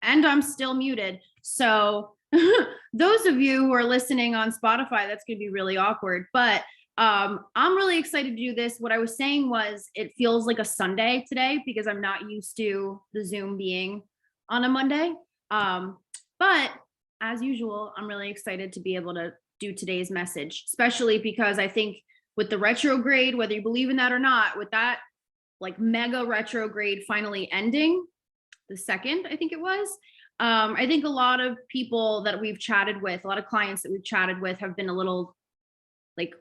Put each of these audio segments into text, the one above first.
and I'm still muted. So those of you who are listening on Spotify, that's going to be really awkward. But I'm really excited to do this. What I was saying was it feels like a Sunday today because I'm not used to the Zoom being on a Monday. But as usual, I'm really excited to be able to do today's message, especially because I think with the retrograde, whether you believe in that or not, with that like mega retrograde finally ending, the second, I think it was, I think a lot of people that we've chatted with, a lot of clients that we've chatted with have been a little like,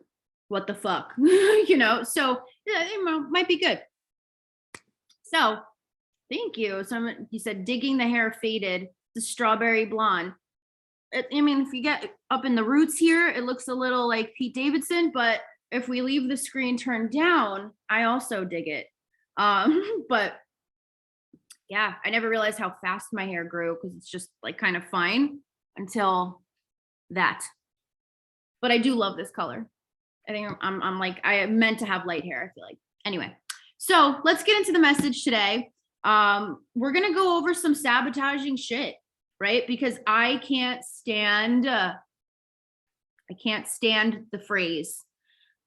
what the fuck, you know? So yeah, might be good. So thank you. So you said digging the hair faded, the strawberry blonde. I mean, if you get up in the roots here, it looks a little like Pete Davidson, but if we leave the screen turned down, I also dig it. But yeah, I never realized how fast my hair grew because it's just like kind of fine until that. But I do love this color. I think I'm like, I meant to have light hair, I feel like. Anyway, so let's get into the message today. We're going to go over some sabotaging shit, right? Because I can't stand the phrase,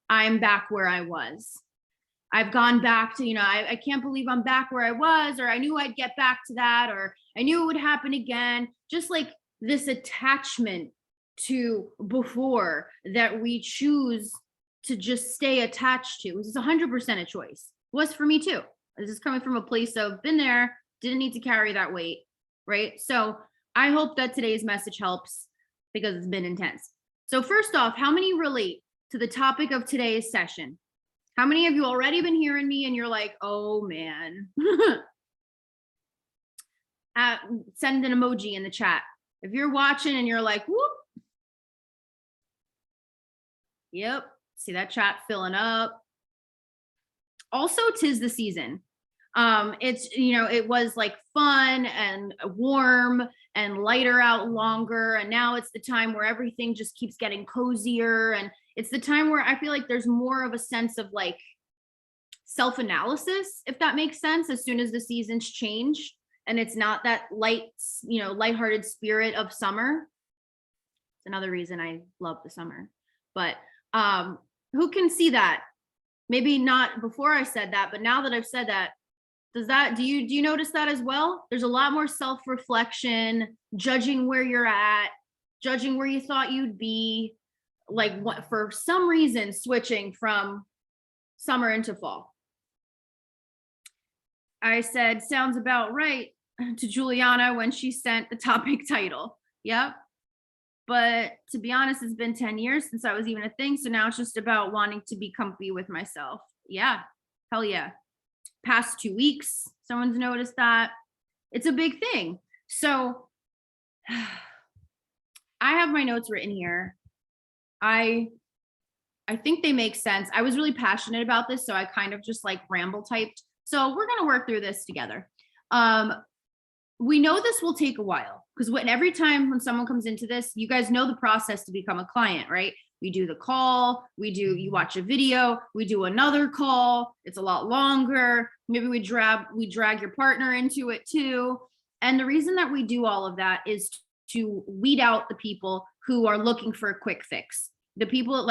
I'm back where I was. I've gone back to, I can't believe I'm back where I was, or I knew I'd get back to that, or I knew it would happen again. Just like this attachment to before that we choose to just stay attached to. This is 100% a choice. It was for me too. This is coming from a place of been there, didn't need to carry that weight, right? So I hope that today's message helps because it's been intense. So first off, how many relate to the topic of today's session? How many of you already been hearing me and you're like, oh man? Send an emoji in the chat. If you're watching and you're like, whoop. Yep, see that chat filling up. Also, 'tis the season. It's, it was like fun and warm and lighter out longer. And now it's the time where everything just keeps getting cozier. And it's the time where I feel like there's more of a sense of like self-analysis, if that makes sense, as soon as the seasons change. And it's not that lighthearted spirit of summer. It's another reason I love the summer. But who can see that? Maybe not before I said that, but now that I've said that, do you notice that as well? There's a lot more self-reflection, judging where you're at, judging where you thought you'd be, like what for some reason switching from summer into fall. I said sounds about right to Juliana when she sent the topic title. Yep. But to be honest, it's been 10 years since I was even a thing. So now it's just about wanting to be comfy with myself. Yeah. Hell yeah. Past 2 weeks, someone's noticed that. It's a big thing. So I have my notes written here. I think they make sense. I was really passionate about this, so I kind of just like ramble typed. So we're going to work through this together. We know this will take a while because every time when someone comes into this, you guys know the process to become a client, right? We do the call, you watch a video, we do another call. It's a lot longer. Maybe we drag your partner into it too. And the reason that we do all of that is to weed out the people who are looking for a quick fix. The people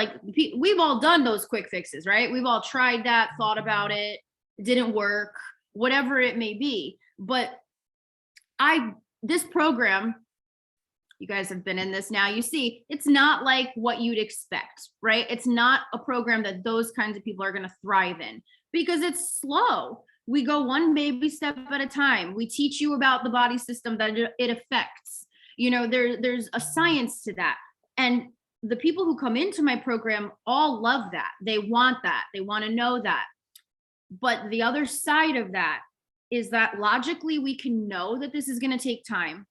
we've all done those quick fixes, right? We've all tried that, thought about it, it didn't work, whatever it may be. But this program, you guys have been in this now, you see, it's not like what you'd expect, right? It's not a program that those kinds of people are going to thrive in because it's slow. We go one baby step at a time. We teach you about the body system that it affects. There's a science to that. And the people who come into my program all love that. They want that. They want to know that. But the other side of that is that logically we can know that this is going to take time.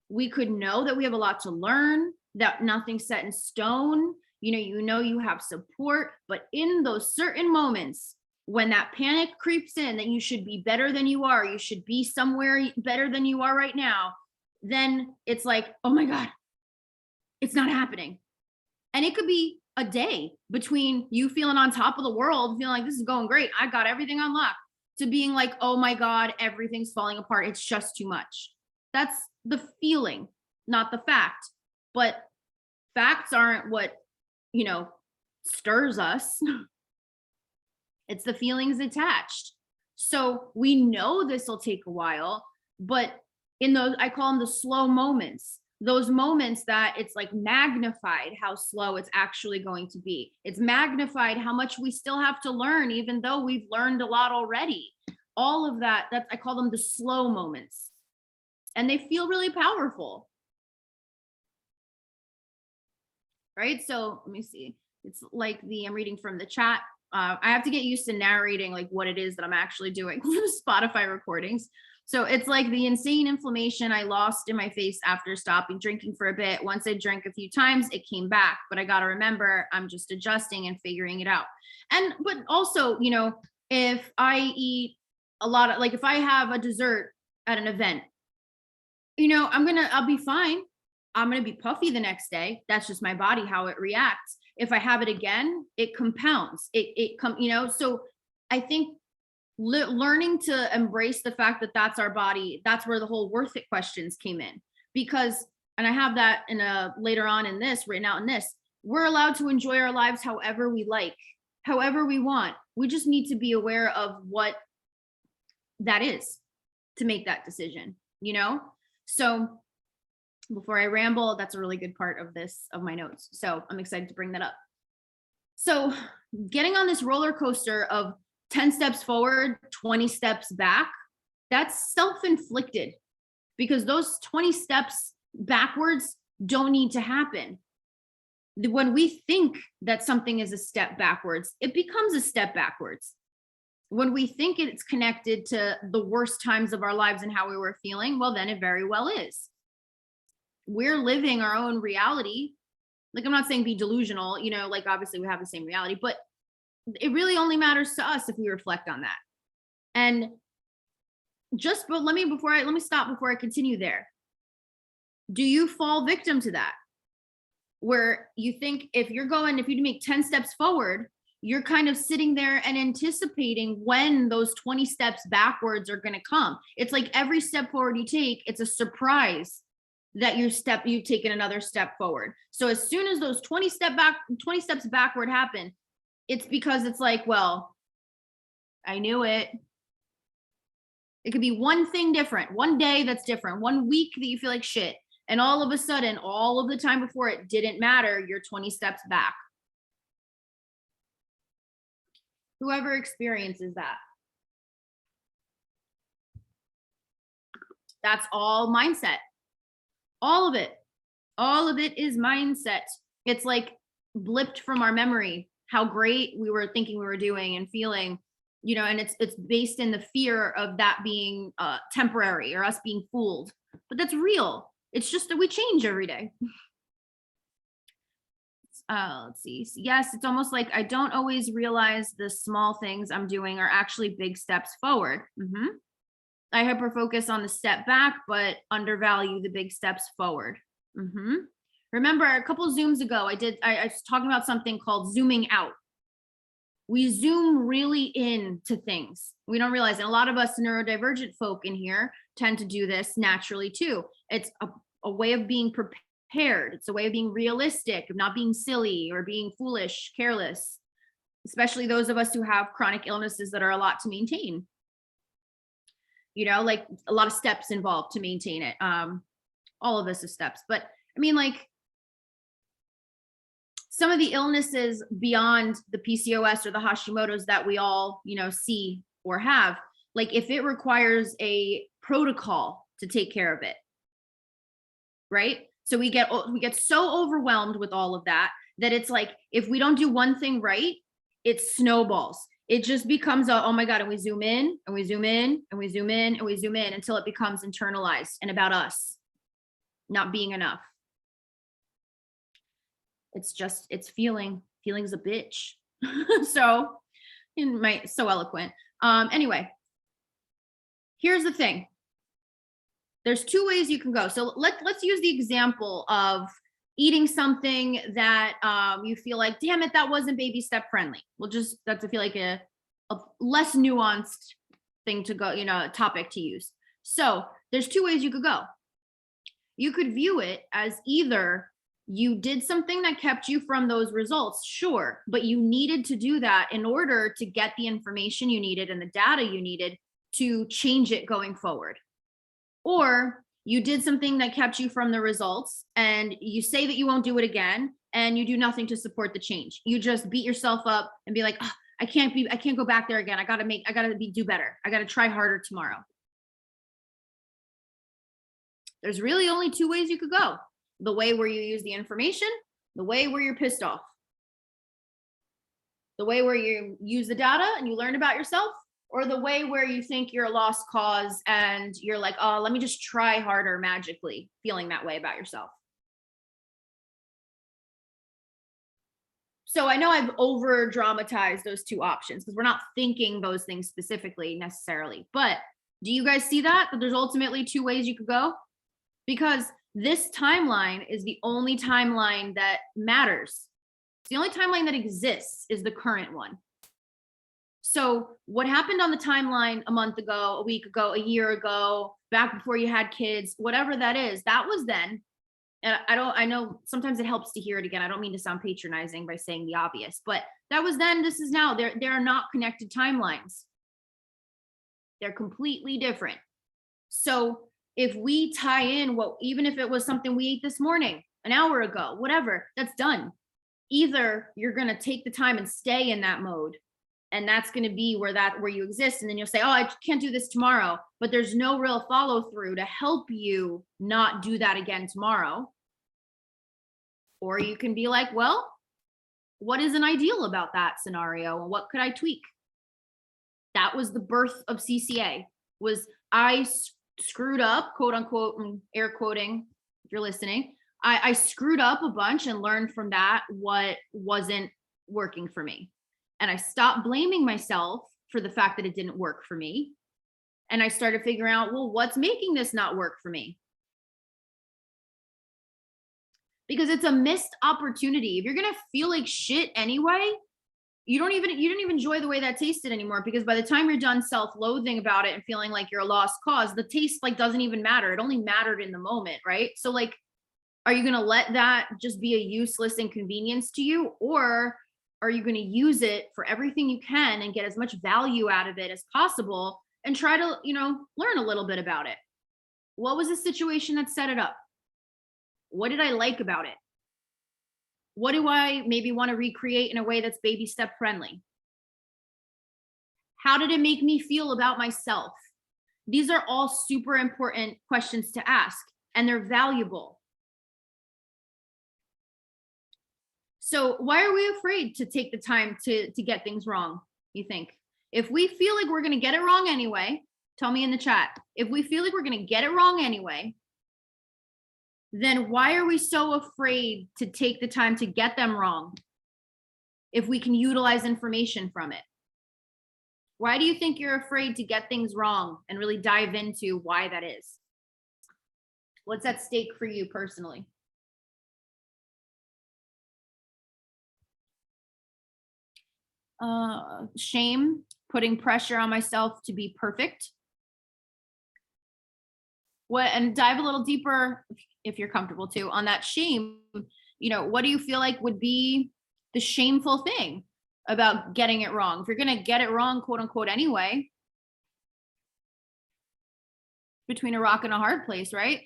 We could know that we have a lot to learn, that nothing's set in stone. You have support, but in those certain moments when that panic creeps in that you should be better than you are, you should be somewhere better than you are right now, then it's like, oh my God, it's not happening. And it could be a day between you feeling on top of the world, feeling like this is going great, I got everything unlocked, to being like, oh my God, everything's falling apart, it's just too much. That's the feeling, not the fact. But facts aren't what, you know, stirs us. It's the feelings attached. So we know this will take a while, but in those, I call them the slow moments, those moments that it's like magnified how slow it's actually going to be. It's magnified how much we still have to learn, even though we've learned a lot already. All of that, that's, I call them the slow moments. And they feel really powerful. Right? So let me see. It's like I'm reading from the chat. I have to get used to narrating like what it is that I'm actually doing for the Spotify recordings. So it's like the insane inflammation I lost in my face after stopping drinking for a bit. Once I drank a few times, it came back, but I got to remember I'm just adjusting and figuring it out. And, but also, you know, if I eat a lot of, like if I have a dessert at an event, you know, I'll be fine. I'm going to be puffy the next day. That's just my body, how it reacts. If I have it again, it compounds. You know, so I think learning to embrace the fact that that's our body, that's where the whole worth it questions came in. Because, and I have that in a later on in this, written out in this, we're allowed to enjoy our lives however we like, however we want. We just need to be aware of what that is to make that decision, you know? So before I ramble, that's a really good part of this, of my notes. So I'm excited to bring that up. So getting on this roller coaster of 10 steps forward, 20 steps back, that's self-inflicted, because those 20 steps backwards don't need to happen. When we think that something is a step backwards, it becomes a step backwards. When we think it's connected to the worst times of our lives and how we were feeling, well, then it very well is. We're living our own reality. Like, I'm not saying be delusional, you know, like obviously we have the same reality, but it really only matters to us if we reflect on that. And just, but let me stop before I continue there. Do you fall victim to that? Where you think if you make 10 steps forward, you're kind of sitting there and anticipating when those 20 steps backwards are going to come. It's like every step forward you take, it's a surprise that you've taken another step forward. So as soon as those 20 steps backward happen, it's because it's like, well, I knew it. It could be one thing different, one day that's different, one week that you feel like shit. And all of a sudden, all of the time before it didn't matter, you're 20 steps back. Whoever experiences that. That's all mindset. All of it. All of it is mindset. It's like blipped from our memory how great we were thinking we were doing and feeling, you know, and it's based in the fear of that being temporary or us being fooled. But that's real. It's just that we change every day. Let's see. Yes, it's almost like I don't always realize the small things I'm doing are actually big steps forward. I hyper focus on the step back, but undervalue the big steps forward. Remember a couple of Zooms ago, I was talking about something called zooming out. We zoom really into things. We don't realize, and a lot of us neurodivergent folk in here tend to do this naturally too. It's a way of being prepared. It's a way of being realistic, of not being silly or being foolish, careless, especially those of us who have chronic illnesses that are a lot to maintain. You know, like a lot of steps involved to maintain it. All of this is steps, but I mean, like some of the illnesses beyond the PCOS or the Hashimoto's that we all, you know, see or have, like if it requires a protocol to take care of it, right? So we get so overwhelmed with all of that it's like if we don't do one thing right, it snowballs. It just becomes oh my God, and we zoom in and we zoom in and we zoom in and we zoom in until it becomes internalized and about us not being enough. It's feeling's a bitch. So so eloquent. Anyway, here's the thing. There's two ways you can go. So let's use the example of eating something that you feel like, damn it, that wasn't baby step friendly. That's I feel like a less nuanced thing to go, you know, topic to use. So there's two ways you could go. You could view it as either you did something that kept you from those results, sure, but you needed to do that in order to get the information you needed and the data you needed to change it going forward. Or you did something that kept you from the results and you say that you won't do it again and you do nothing to support the change. You just beat yourself up and be like, oh, I can't go back there again. I gotta do better. I gotta try harder tomorrow. There's really only two ways you could go: the way where you use the information, the way where you're pissed off, the way where you use the data and you learn about yourself, or the way where you think you're a lost cause and you're like, oh, let me just try harder magically, feeling that way about yourself. So I know I've over dramatized those two options because we're not thinking those things specifically necessarily. But do you guys see that? That there's ultimately two ways you could go? Because this timeline is the only timeline that matters. It's the only timeline that exists is the current one. So what happened on the timeline a month ago, a week ago, a year ago, back before you had kids, whatever that is, that was then. And I know sometimes it helps to hear it again. I don't mean to sound patronizing by saying the obvious, but that was then, this is now. They're not connected timelines. They're completely different. So if we tie in what, even if it was something we ate this morning, an hour ago, whatever, that's done. Either you're going to take the time and stay in that mode, and that's going to be where you exist. And then you'll say, oh, I can't do this tomorrow, but there's no real follow through to help you not do that again tomorrow. Or you can be like, well, what is an ideal about that scenario? And what could I tweak? That was the birth of CCA, was I screwed up, quote unquote, air quoting, if you're listening. I screwed up a bunch and learned from that what wasn't working for me. And I stopped blaming myself for the fact that it didn't work for me. And I started figuring out, well, what's making this not work for me? Because it's a missed opportunity. If you're going to feel like shit anyway, you don't even enjoy the way that tasted anymore, because by the time you're done self-loathing about it and feeling like you're a lost cause, the taste like doesn't even matter. It only mattered in the moment, right? So like, are you going to let that just be a useless inconvenience to you? Or are you going to use it for everything you can and get as much value out of it as possible and try to, learn a little bit about it? What was the situation that set it up? What did I like about it? What do I maybe want to recreate in a way that's baby step friendly? How did it make me feel about myself? These are all super important questions to ask, and they're valuable. So why are we afraid to take the time to get things wrong, you think? If we feel like we're going to get it wrong anyway, tell me in the chat. If we feel like we're going to get it wrong anyway, then why are we so afraid to take the time to get them wrong if we can utilize information from it? Why do you think you're afraid to get things wrong and really dive into why that is? What's at stake for you personally? Shame, putting pressure on myself to be perfect. And dive a little deeper, if you're comfortable too, on that shame. What do you feel like would be the shameful thing about getting it wrong? If you're going to get it wrong, quote unquote, anyway, between a rock and a hard place, right?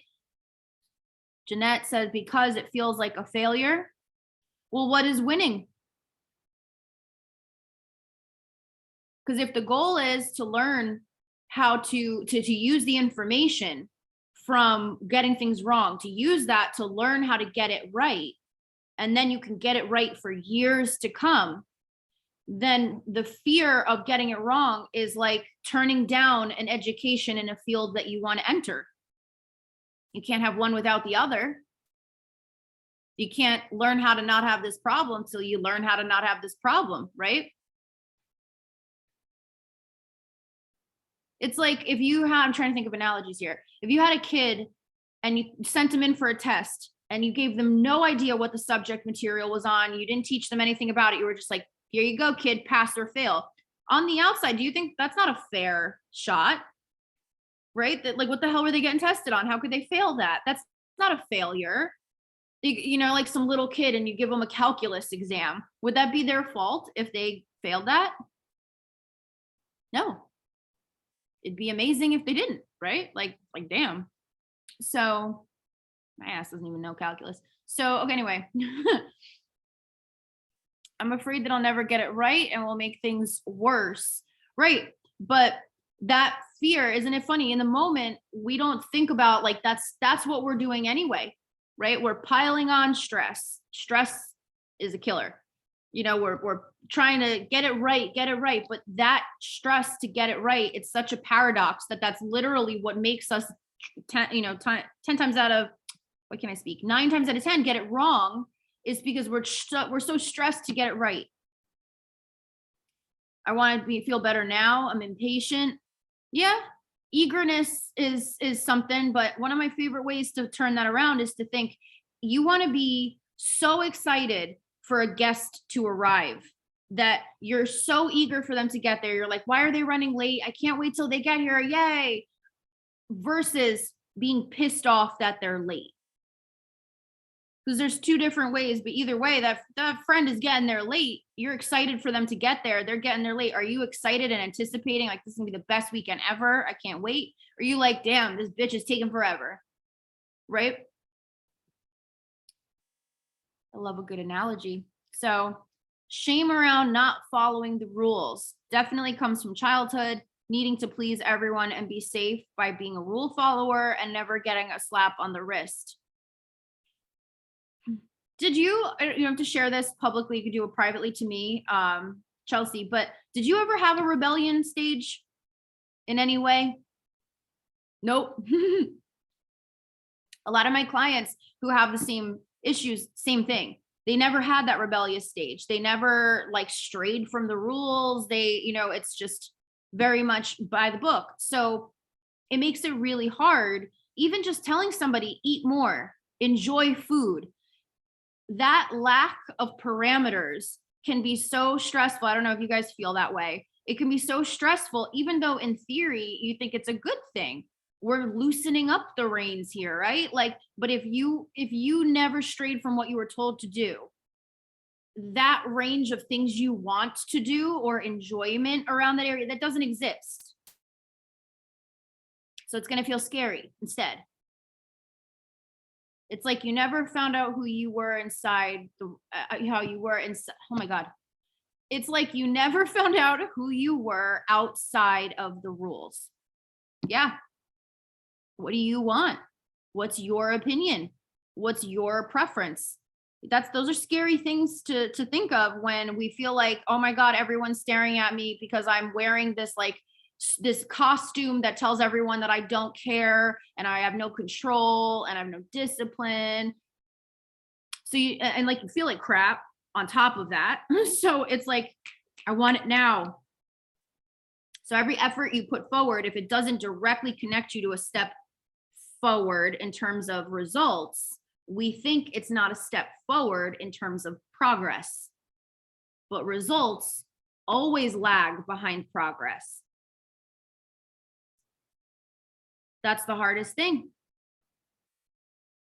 Jeanette says, because it feels like a failure. Well, what is winning? Because if the goal is to learn how to use the information from getting things wrong, to use that to learn how to get it right, and then you can get it right for years to come, then the fear of getting it wrong is like turning down an education in a field that you want to enter. You can't have one without the other. You can't learn how to not have this problem till you learn how to not have this problem, right? It's like if you had, I'm trying to think of analogies here. If you had a kid and you sent them in for a test and you gave them no idea what the subject material was on, you didn't teach them anything about it, you were just like, here you go, kid, pass or fail. On the outside, do you think that's not a fair shot? Right? That, like, what the hell were they getting tested on? How could they fail that? That's not a failure. You know, like some little kid and you give them a calculus exam. Would that be their fault if they failed that? No. It'd be amazing if they didn't, right? Like damn. So my ass doesn't even know calculus. So okay, anyway. I'm afraid that I'll never get it right and will make things worse. Right. But that fear, isn't it funny? In the moment, we don't think about like that's what we're doing anyway, right? We're piling on stress. Stress is a killer. You know, we're trying to get it right, but that stress to get it right, it's such a paradox that that's literally what makes us 10, 10 times out of, what can I speak? 9 times out of 10 get it wrong, is because we're so stressed to get it right. I want to feel better now. I'm impatient. Yeah, eagerness is something, but one of my favorite ways to turn that around is to think you want to be so excited for a guest to arrive that you're so eager for them to get there. You're like, why are they running late? I can't wait till they get here. Yay. Versus being pissed off that they're late. Because there's 2 different ways, but either way, that friend is getting there late. You're excited for them to get there. They're getting there late. Are you excited and anticipating like this is gonna be the best weekend ever? I can't wait. Are you like, damn, this bitch is taking forever, right? I love a good analogy. So shame around not following the rules definitely comes from childhood, needing to please everyone and be safe by being a rule follower and never getting a slap on the wrist. Did you don't have to share this publicly, you could do it privately to me, Chelsea, but did you ever have a rebellion stage in any way? Nope. A lot of my clients who have the same issues, same thing. They never had that rebellious stage. They never like strayed from the rules. It's just very much by the book. So it makes it really hard, even just telling somebody, eat more, enjoy food. That lack of parameters can be so stressful. I don't know if you guys feel that way. It can be so stressful, even though in theory you think it's a good thing. We're loosening up the reins here, right? Like, but if you never strayed from what you were told to do, that range of things you want to do or enjoyment around that area, that doesn't exist. So it's going to feel scary instead. It's like you never found out who you were inside how you were inside. Oh my God. It's like you never found out who you were outside of the rules. Yeah. What do you want? What's your opinion? What's your preference? Those are scary things to think of when we feel like, oh my God, everyone's staring at me because I'm wearing this costume that tells everyone that I don't care and I have no control and I have no discipline. So you feel like crap on top of that. So it's like, I want it now. So every effort you put forward, if it doesn't directly connect you to a step forward in terms of results, we think it's not a step forward in terms of progress. But results always lag behind progress. That's the hardest thing.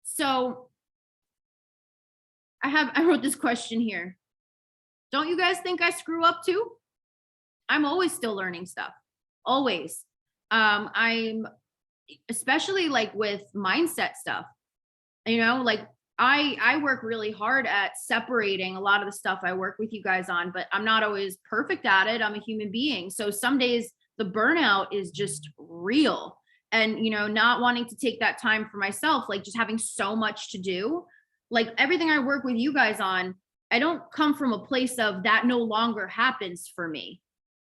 So I wrote this question here. Don't you guys think I screw up too? I'm always still learning stuff. Always. I'm especially like with mindset stuff. Like I work really hard at separating a lot of the stuff I work with you guys on, but I'm not always perfect at it. I'm a human being. So some days the burnout is just real. And not wanting to take that time for myself, like just having so much to do, like everything I work with you guys on, I don't come from a place of that no longer happens for me.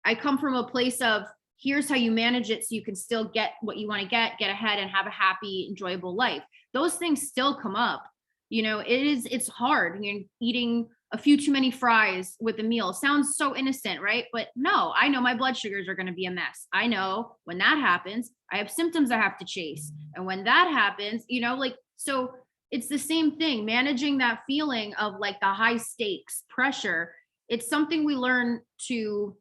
I come from a place of here's how you manage it so you can still get what you want to get ahead and have a happy, enjoyable life. Those things still come up. It's hard. You're eating a few too many fries with a meal. Sounds so innocent, right? But no, I know my blood sugars are going to be a mess. I know when that happens, I have symptoms I have to chase. And when that happens, so it's the same thing, managing that feeling of like the high stakes pressure. It's something we learn to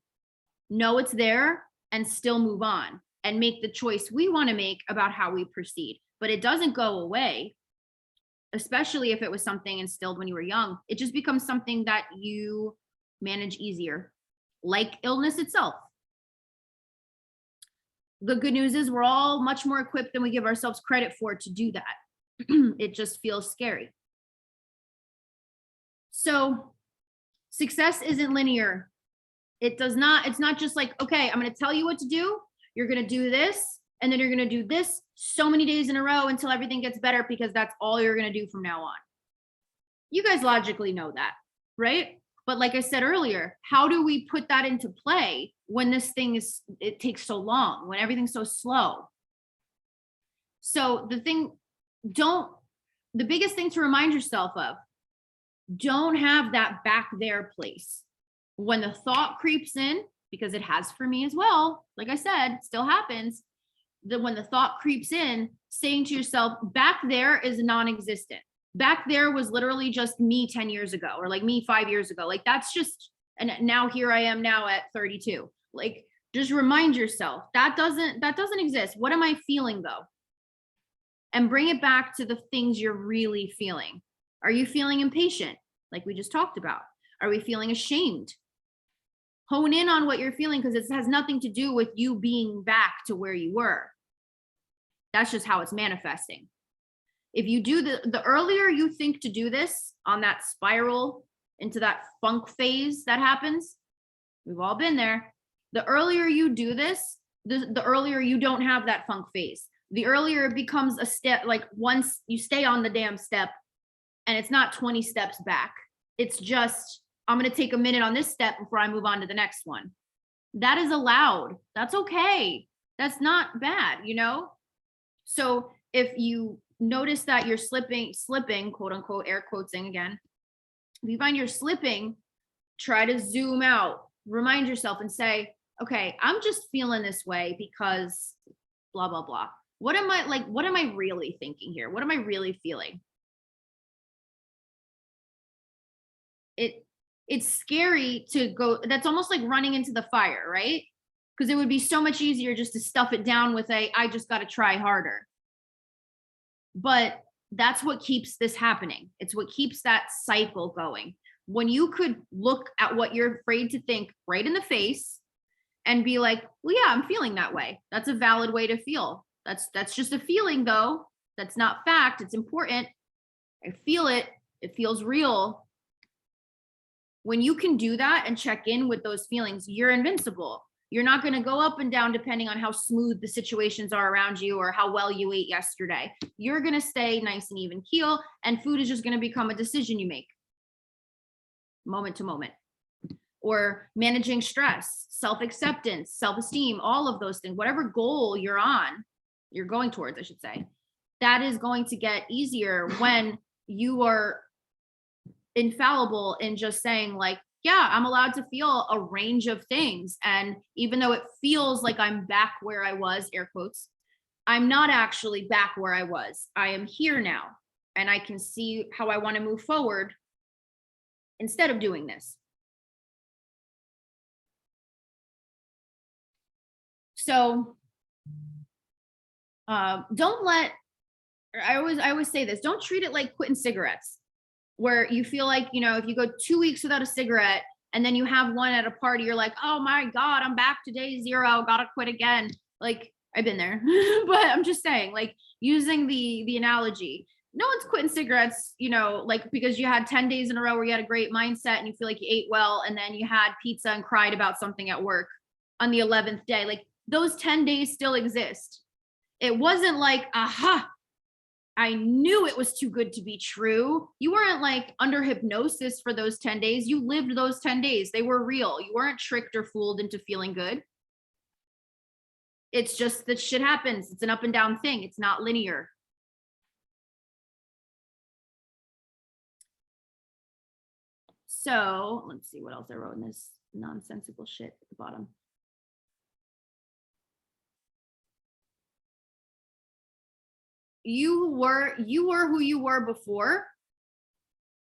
know it's there and still move on and make the choice we want to make about how we proceed. But it doesn't go away. especially if it was something instilled when you were young. It just becomes something that you manage easier, like illness itself. The good news is we're all much more equipped than we give ourselves credit for to do that. It just feels scary. So success isn't linear. It's not just like, okay, I'm going to tell you what to do. You're going to do this, and then you're going to do this so many days in a row until everything gets better, because that's all you're going to do from now on. You guys logically know that, right? But like I said earlier, how do we put that into play when it takes so long, when everything's so slow? So the biggest thing to remind yourself of, don't have that back there place. When the thought creeps in, because it has for me as well, like I said, it still happens, that when the thought creeps in, saying to yourself, back there is non-existent. Back there was literally just me 10 years ago, or like me 5 years ago. Like that's just, and now here I am now at 32. Like just remind yourself that doesn't exist. What am I feeling though? And bring it back to the things you're really feeling. Are you feeling impatient? Like we just talked about. Are we feeling ashamed? Hone in on what you're feeling, because it has nothing to do with you being back to where you were. That's just how it's manifesting. If you do the earlier you think to do this on that spiral into that funk phase that happens, we've all been there. The earlier you do this, the earlier you don't have that funk phase. The earlier it becomes a step, like once you stay on the damn step, and it's not 20 steps back. It's just, I'm going to take a minute on this step before I move on to the next one. That is allowed. That's okay. That's not bad, you know? So if you notice that you're slipping, quote unquote, air quotesing again, if you find you're slipping, try to zoom out, remind yourself and say, okay, I'm just feeling this way because blah, blah, blah. What am I really thinking here? What am I really feeling? It's scary to go. That's almost like running into the fire, right? Because it would be so much easier just to stuff it down with I just got to try harder. But that's what keeps this happening. It's what keeps that cycle going. When you could look at what you're afraid to think right in the face and be like, well, yeah, I'm feeling that way. That's a valid way to feel. That's just a feeling though. That's not fact. It's important. I feel it. It feels real. When you can do that and check in with those feelings, you're invincible. You're not going to go up and down depending on how smooth the situations are around you or how well you ate yesterday. You're going to stay nice and even keel, and food is just going to become a decision you make moment to moment. Or managing stress, self-acceptance, self-esteem, all of those things, whatever goal you're going towards, I should say, that is going to get easier when you are infallible in just saying like, yeah, I'm allowed to feel a range of things. And even though it feels like I'm back where I was, air quotes, I'm not actually back where I was. I am here now, and I can see how I want to move forward instead of doing this. So don't let, I always say this, don't treat it like quitting cigarettes, where you feel like, you know, if you go 2 weeks without a cigarette and then you have one at a party, you're like, oh my God, I'm back to day zero, gotta quit again. Like, I've been there, but I'm just saying, like, using the analogy, no one's quitting cigarettes, you know, like because you had 10 days in a row where you had a great mindset and you feel like you ate well, and then you had pizza and cried about something at work on the 11th day. Like, those 10 days still exist. It wasn't like, aha, I knew it was too good to be true. You weren't like under hypnosis for those 10 days. You lived those 10 days. They were real. You weren't tricked or fooled into feeling good. It's just that shit happens. It's an up and down thing. It's not linear. So let's see what else I wrote in this nonsensical shit at the bottom. You were who you were before.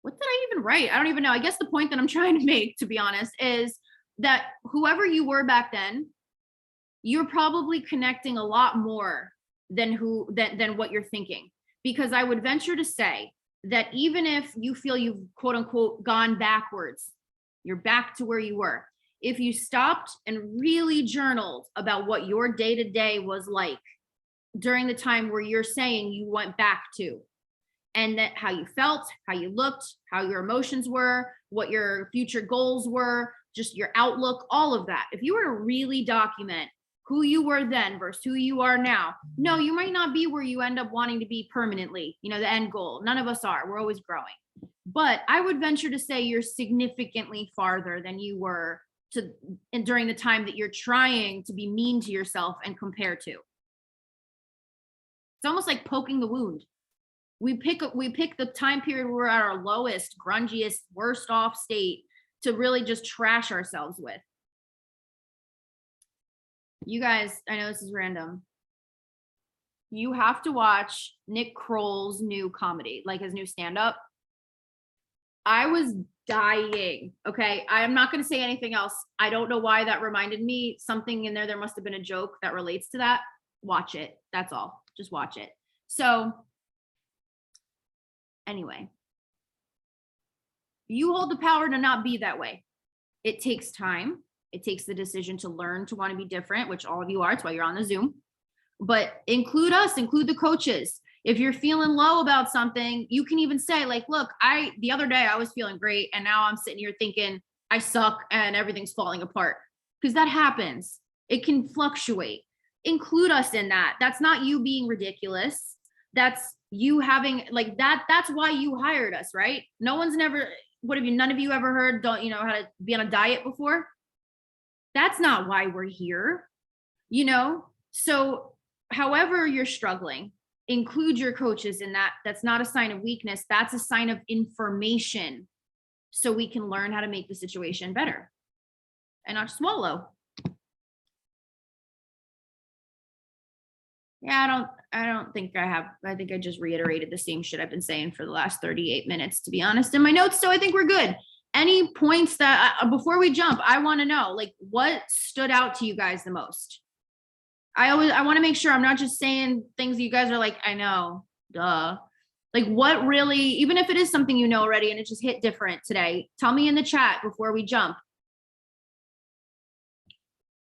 What did I even write? I don't even know. I guess the point that I'm trying to make, to be honest, is that whoever you were back then, you're probably connecting a lot more than what you're thinking. Because I would venture to say that even if you feel you've quote unquote gone backwards, you're back to where you were. If you stopped and really journaled about what your day to day was like during the time where you're saying you went back to, and that how you felt, how you looked, how your emotions were, what your future goals were, just your outlook, all of that. If you were to really document who you were then versus who you are now, no, you might not be where you end up wanting to be permanently, you know, the end goal. None of us are. We're always growing. But I would venture to say you're significantly farther than you were and during the time that you're trying to be mean to yourself and compare to. It's almost like poking the wound. We pick the time period where we're at our lowest, grungiest, worst off state to really just trash ourselves with. You guys, I know this is random. You have to watch Nick Kroll's new comedy, like his new stand-up. I was dying. Okay. I am not going to say anything else. I don't know why that reminded me. Something in there must have been a joke that relates to that. Watch it. That's all. Just watch it. So anyway, you hold the power to not be that way. It takes time. It takes the decision to learn to want to be different, which all of you are. It's why you're on the Zoom. But include us, include the coaches. If you're feeling low about something, you can even say, like, look, the other day I was feeling great, and now I'm sitting here thinking I suck and everything's falling apart. Because that happens. It can fluctuate. Include us in that. That's not you being ridiculous. That's you having like that. That's why you hired us, right? None of you ever heard, don't you know how to be on a diet before? That's not why we're here, you know? So however you're struggling, include your coaches in that. That's not a sign of weakness. That's a sign of information, so we can learn how to make the situation better and not swallow. Yeah, I don't think I think I just reiterated the same shit I've been saying for the last 38 minutes, to be honest, in my notes. So I think we're good. Any points that before we jump, I want to know, like, what stood out to you guys the most? I want to make sure I'm not just saying things that you guys are like, I know, duh. Like, what really, even if it is something you know already and it just hit different today, tell me in the chat before we jump.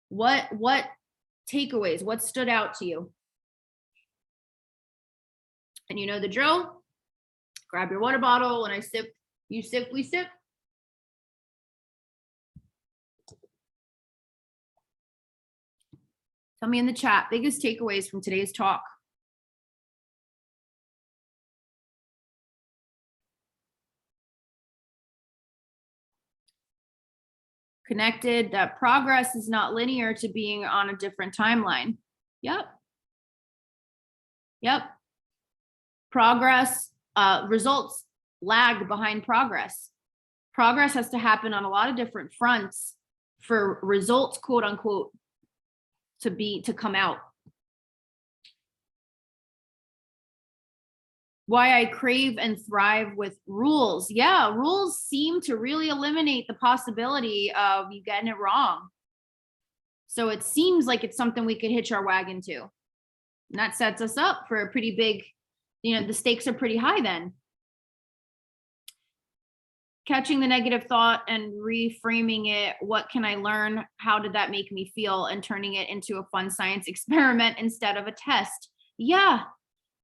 What takeaways, what stood out to you? And you know the drill. Grab your water bottle. When I sip, you sip, we sip. Tell me in the chat, biggest takeaways from today's talk. Connected, that progress is not linear to being on a different timeline. Yep. Progress, results lag behind progress. Progress has to happen on a lot of different fronts for results, quote unquote, to come out. Why I crave and thrive with rules. Yeah, rules seem to really eliminate the possibility of you getting it wrong. So it seems like it's something we could hitch our wagon to. And that sets us up for a pretty big, the stakes are pretty high then. Catching the negative thought and reframing it. What can I learn? How did that make me feel? And turning it into a fun science experiment instead of a test. Yeah,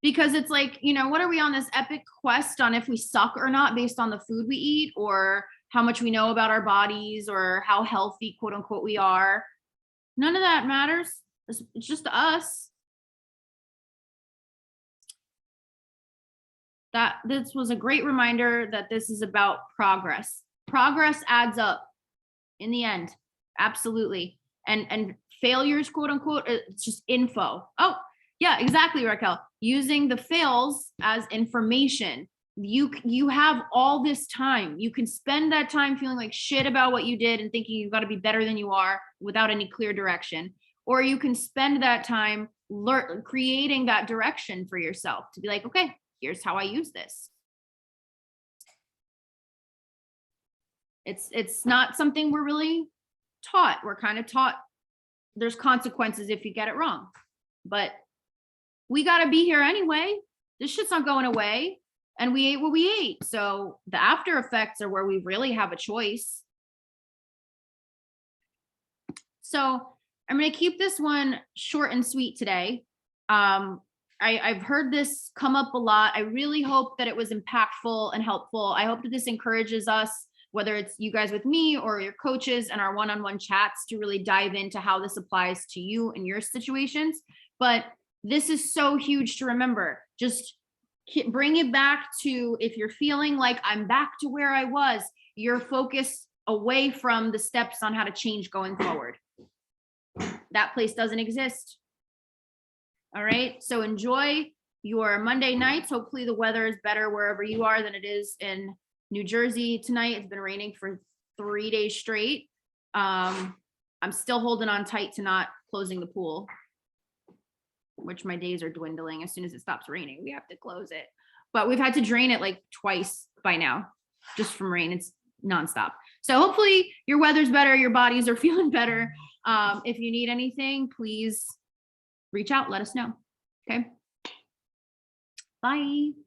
because it's like, what are we on this epic quest on if we suck or not based on the food we eat or how much we know about our bodies or how healthy, quote unquote, we are? None of that matters. It's just us. This was a great reminder that this is about progress. Progress adds up in the end. Absolutely. And failures, quote unquote, it's just info. Oh, yeah, exactly, Raquel. Using the fails as information. You have all this time. You can spend that time feeling like shit about what you did and thinking you've got to be better than you are without any clear direction. Or you can spend that time creating that direction for yourself to be like, okay, here's how I use this. It's not something we're really taught. We're kind of taught there's consequences if you get it wrong. But we got to be here anyway. This shit's not going away. and we ate what we ate. So the after effects are where we really have a choice. So I'm going to keep this one short and sweet today. I've heard this come up a lot. I really hope that it was impactful and helpful. I hope that this encourages us, whether it's you guys with me or your coaches and our one-on-one chats, to really dive into how this applies to you and your situations. But this is so huge to remember. Just bring it back to, if you're feeling like I'm back to where I was, your focus away from the steps on how to change going forward. That place doesn't exist. All right. So enjoy your Monday nights. Hopefully the weather is better wherever you are than it is in New Jersey tonight. It's been raining for 3 days straight. I'm still holding on tight to not closing the pool, which my days are dwindling. As soon as it stops raining, we have to close it. But we've had to drain it like twice by now, just from rain. It's nonstop. So hopefully your weather's better, your bodies are feeling better. If you need anything, please reach out, let us know. Okay. Bye.